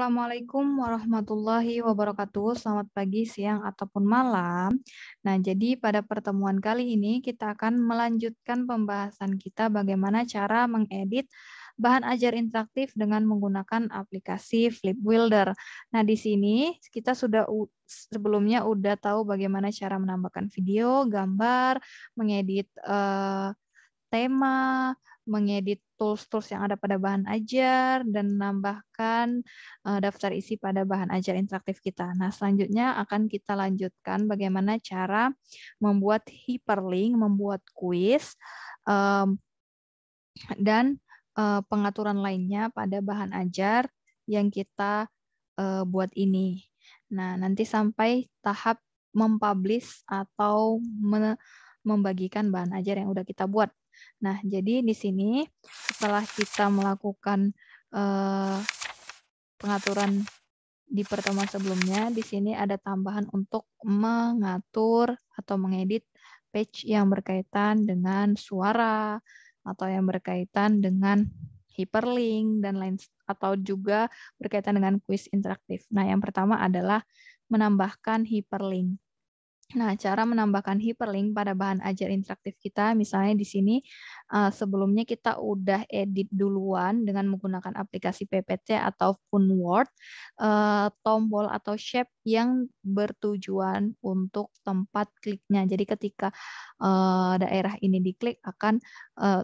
Assalamualaikum warahmatullahi wabarakatuh. Selamat pagi, siang, ataupun malam. Nah, jadi pada pertemuan kali ini kita akan melanjutkan pembahasan kita bagaimana cara mengedit bahan ajar interaktif dengan menggunakan aplikasi Flip Builder. Nah, di sini kita sudah sebelumnya udah tahu bagaimana cara menambahkan video, gambar, mengedit tema, mengedit tools-tools yang ada pada bahan ajar, dan menambahkan daftar isi pada bahan ajar interaktif kita. Nah, selanjutnya akan kita lanjutkan bagaimana cara membuat hyperlink, membuat kuis, dan pengaturan lainnya pada bahan ajar yang kita buat ini. Nah, nanti sampai tahap mempublish atau membagikan bahan ajar yang udah kita buat. Nah, jadi di sini setelah kita melakukan pengaturan di pertemuan sebelumnya, di sini ada tambahan untuk mengatur atau mengedit page yang berkaitan dengan suara atau yang berkaitan dengan hyperlink dan lain, atau juga berkaitan dengan kuis interaktif. Nah, yang pertama adalah menambahkan hyperlink. Nah, cara menambahkan hyperlink pada bahan ajar interaktif kita, misalnya di sini sebelumnya kita udah edit duluan dengan menggunakan aplikasi PPT ataupun Word, tombol atau shape yang bertujuan untuk tempat kliknya. Jadi ketika daerah ini diklik akan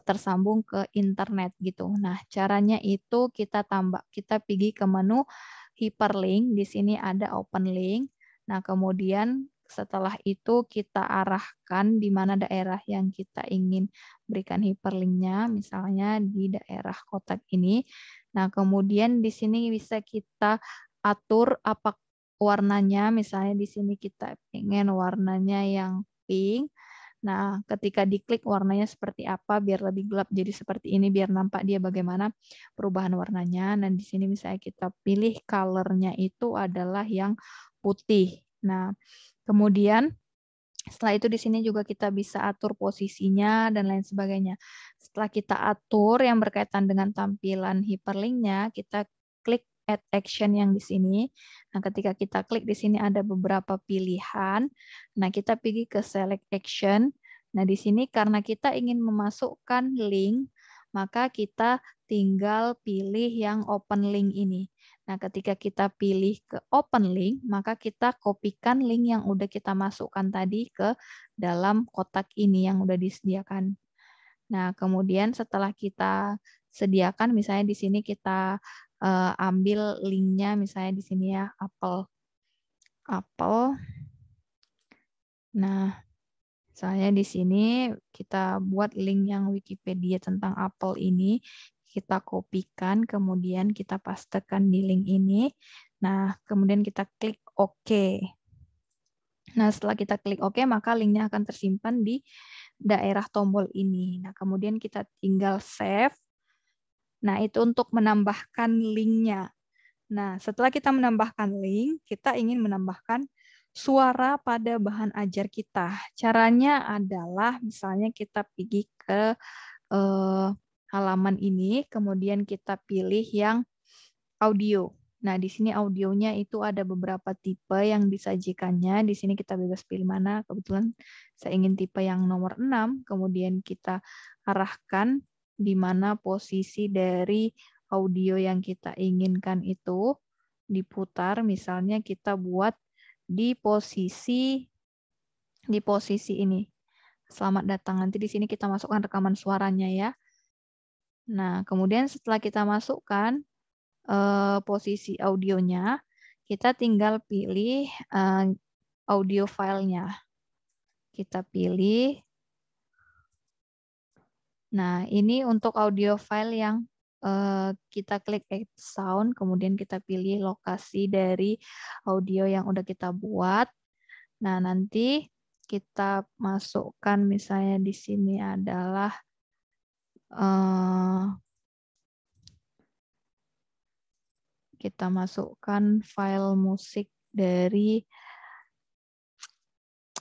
tersambung ke internet gitu. Nah, caranya itu kita pergi ke menu hyperlink. Di sini ada open link. Nah, kemudian setelah itu kita arahkan di mana daerah yang kita ingin berikan hyperlinknya, misalnya di daerah kotak ini. Nah, kemudian di sini bisa kita atur apa warnanya, misalnya di sini kita ingin warnanya yang pink. Nah, ketika diklik warnanya seperti apa biar lebih gelap jadi seperti ini, biar nampak dia bagaimana perubahan warnanya. Nah, di sini misalnya kita pilih color-nya itu adalah yang putih. Nah, kemudian setelah itu di sini juga kita bisa atur posisinya dan lain sebagainya. Setelah kita atur yang berkaitan dengan tampilan hyperlinknya, kita klik add action yang di sini. Nah, ketika kita klik di sini ada beberapa pilihan. Nah, kita pergi ke select action. Nah, di sini karena kita ingin memasukkan link, maka kita tinggal pilih yang open link ini. Nah, ketika kita pilih ke open link, maka kita kopikan link yang udah kita masukkan tadi ke dalam kotak ini yang udah disediakan. Nah, kemudian setelah kita sediakan, misalnya di sini kita ambil linknya, misalnya di sini ya, Apple. Nah, misalnya di sini kita buat link yang Wikipedia tentang Apple ini, kita kopikan, kemudian kita pastekan di link ini. Nah, kemudian kita klik OK. Nah, setelah kita klik OK, maka linknya akan tersimpan di daerah tombol ini. Nah, kemudian kita tinggal save. Nah, itu untuk menambahkan linknya. Nah, setelah kita menambahkan link, kita ingin menambahkan suara pada bahan ajar kita. Caranya adalah misalnya kita pergi ke halaman ini, kemudian kita pilih yang audio. Nah, di sini audionya itu ada beberapa tipe yang disajikannya. Di sini kita bebas pilih mana. Kebetulan saya ingin tipe yang nomor 6. Kemudian kita arahkan di mana posisi dari audio yang kita inginkan itu diputar. Misalnya kita buat di posisi ini. Selamat datang. Nanti di sini kita masukkan rekaman suaranya ya. Nah, kemudian setelah kita masukkan posisi audionya, kita tinggal pilih audio filenya. Kita pilih. Nah, ini untuk audio file yang kita klik add sound, kemudian kita pilih lokasi dari audio yang udah kita buat. Nah, nanti kita masukkan misalnya di sini adalah kita masukkan file musik dari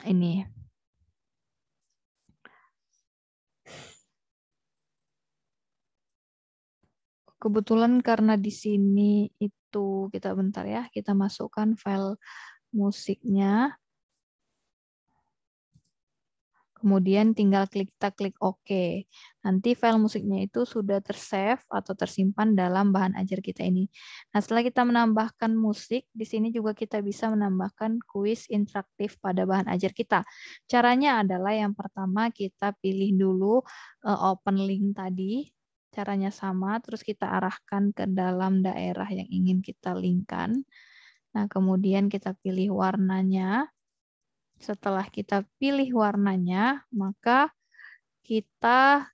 ini. kebetulan karena di sini itu kita bentar ya, kita masukkan file musiknya. Kemudian tinggal kita klik OK. Nanti file musiknya itu sudah tersave atau tersimpan dalam bahan ajar kita ini. Nah, setelah kita menambahkan musik, di sini juga kita bisa menambahkan kuis interaktif pada bahan ajar kita. Caranya adalah yang pertama kita pilih dulu open link tadi. Caranya sama, terus kita arahkan ke dalam daerah yang ingin kita linkkan. Nah, kemudian kita pilih warnanya. Setelah kita pilih warnanya, maka kita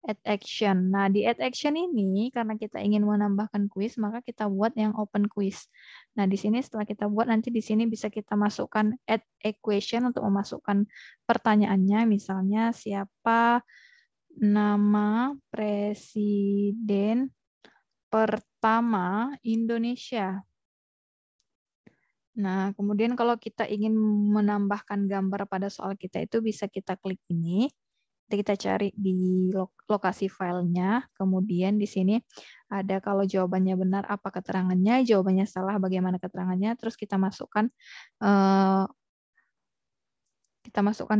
add action. Nah, di add action ini, karena kita ingin menambahkan kuis, maka kita buat yang open quiz. Nah, di sini setelah kita buat, nanti di sini bisa kita masukkan add equation untuk memasukkan pertanyaannya. Misalnya, siapa nama presiden pertama Indonesia? Nah, kemudian kalau kita ingin menambahkan gambar pada soal kita itu bisa kita klik ini. Nanti kita cari di lokasi filenya. Kemudian di sini ada kalau jawabannya benar apa keterangannya, jawabannya salah bagaimana keterangannya. Terus kita masukkan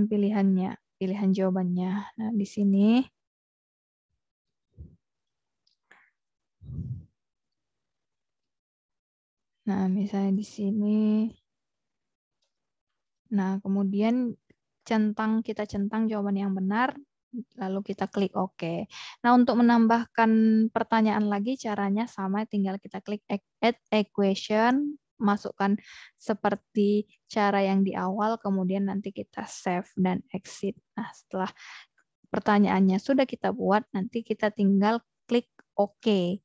pilihannya, pilihan jawabannya. Nah, di sini nah, misalnya di sini. Nah, kemudian kita centang jawaban yang benar, lalu kita klik OK. Nah, untuk menambahkan pertanyaan lagi, caranya sama, tinggal kita klik Add Equation, masukkan seperti cara yang di awal, kemudian nanti kita save dan exit. Nah, setelah pertanyaannya sudah kita buat, nanti kita tinggal klik OK.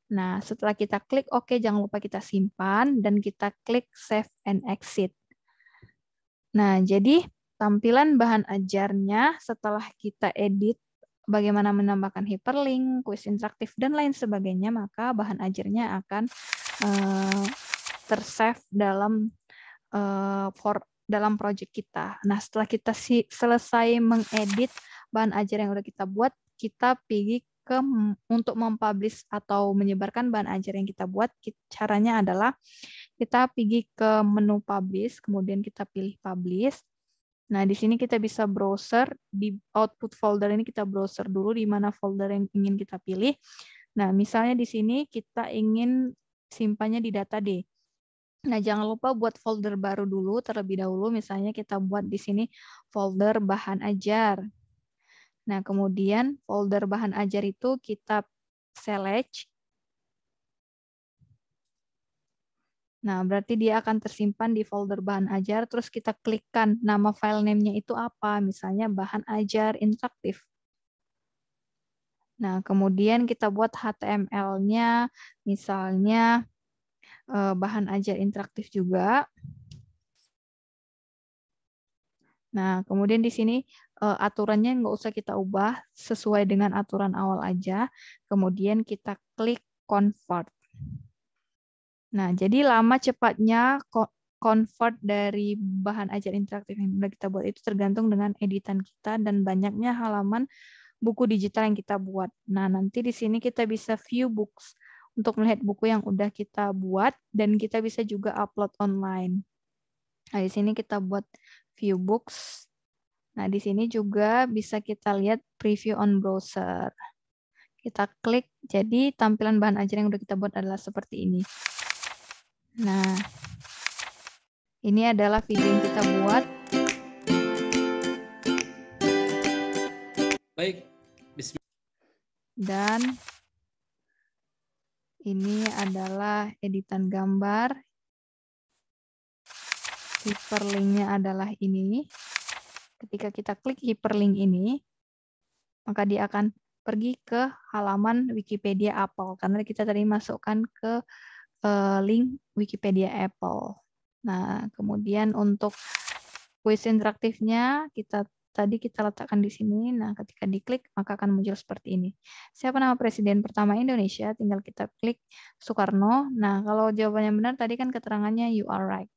Nah, setelah kita klik OK, jangan lupa kita simpan, dan kita klik Save and Exit. Nah, jadi tampilan bahan ajarnya setelah kita edit bagaimana menambahkan hyperlink, kuis interaktif, dan lain sebagainya, maka bahan ajarnya akan tersave dalam dalam project kita. Nah, setelah kita selesai mengedit bahan ajar yang udah kita buat, kita pergi untuk mempublish atau menyebarkan bahan ajar yang kita buat. Caranya adalah kita pergi ke menu publish, kemudian kita pilih publish. Nah, di sini kita bisa browser, di output folder ini kita browser dulu di mana folder yang ingin kita pilih. Nah, misalnya di sini kita ingin simpannya di data D. Nah, jangan lupa buat folder baru dulu terlebih dahulu. Misalnya kita buat di sini folder bahan ajar. Nah, kemudian folder bahan ajar itu kita select. Nah, berarti dia akan tersimpan di folder bahan ajar, terus kita klikkan nama file name-nya itu apa, misalnya bahan ajar interaktif. Nah, kemudian kita buat HTML-nya, misalnya bahan ajar interaktif juga. Nah, kemudian di sini aturannya nggak usah kita ubah, sesuai dengan aturan awal aja. Kemudian kita klik convert. Nah, jadi lama cepatnya convert dari bahan ajar interaktif yang sudah kita buat itu tergantung dengan editan kita dan banyaknya halaman buku digital yang kita buat. Nah, nanti di sini kita bisa view books untuk melihat buku yang udah kita buat dan kita bisa juga upload online. Nah, di sini kita buat view books. Nah, di sini juga bisa kita lihat preview on browser. Kita klik, jadi tampilan bahan ajar yang udah kita buat adalah seperti ini. Nah, ini adalah video yang kita buat. Baik. Dan ini adalah editan gambar. Hyperlink-nya adalah ini. Ketika kita klik hyperlink ini, maka dia akan pergi ke halaman Wikipedia Apple. Karena kita tadi masukkan ke link Wikipedia Apple. Nah, kemudian untuk kuis interaktifnya, tadi kita letakkan di sini. Nah, ketika diklik, maka akan muncul seperti ini. Siapa nama presiden pertama Indonesia? Tinggal kita klik Soekarno. Nah, kalau jawabannya benar, tadi kan keterangannya you are right.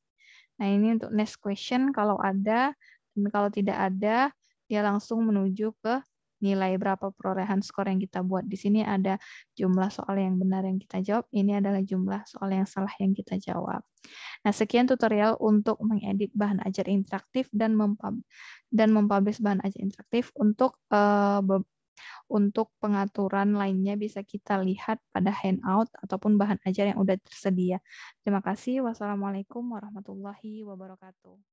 Nah, ini untuk next question kalau ada, dan kalau tidak ada, dia langsung menuju ke nilai berapa perolehan skor yang kita buat. Di sini ada jumlah soal yang benar yang kita jawab, ini adalah jumlah soal yang salah yang kita jawab. Nah, sekian tutorial untuk mengedit bahan ajar interaktif dan mempublish bahan ajar interaktif. Untuk pengaturan lainnya bisa kita lihat pada handout ataupun bahan ajar yang sudah tersedia. Terima kasih. Wassalamualaikum warahmatullahi wabarakatuh.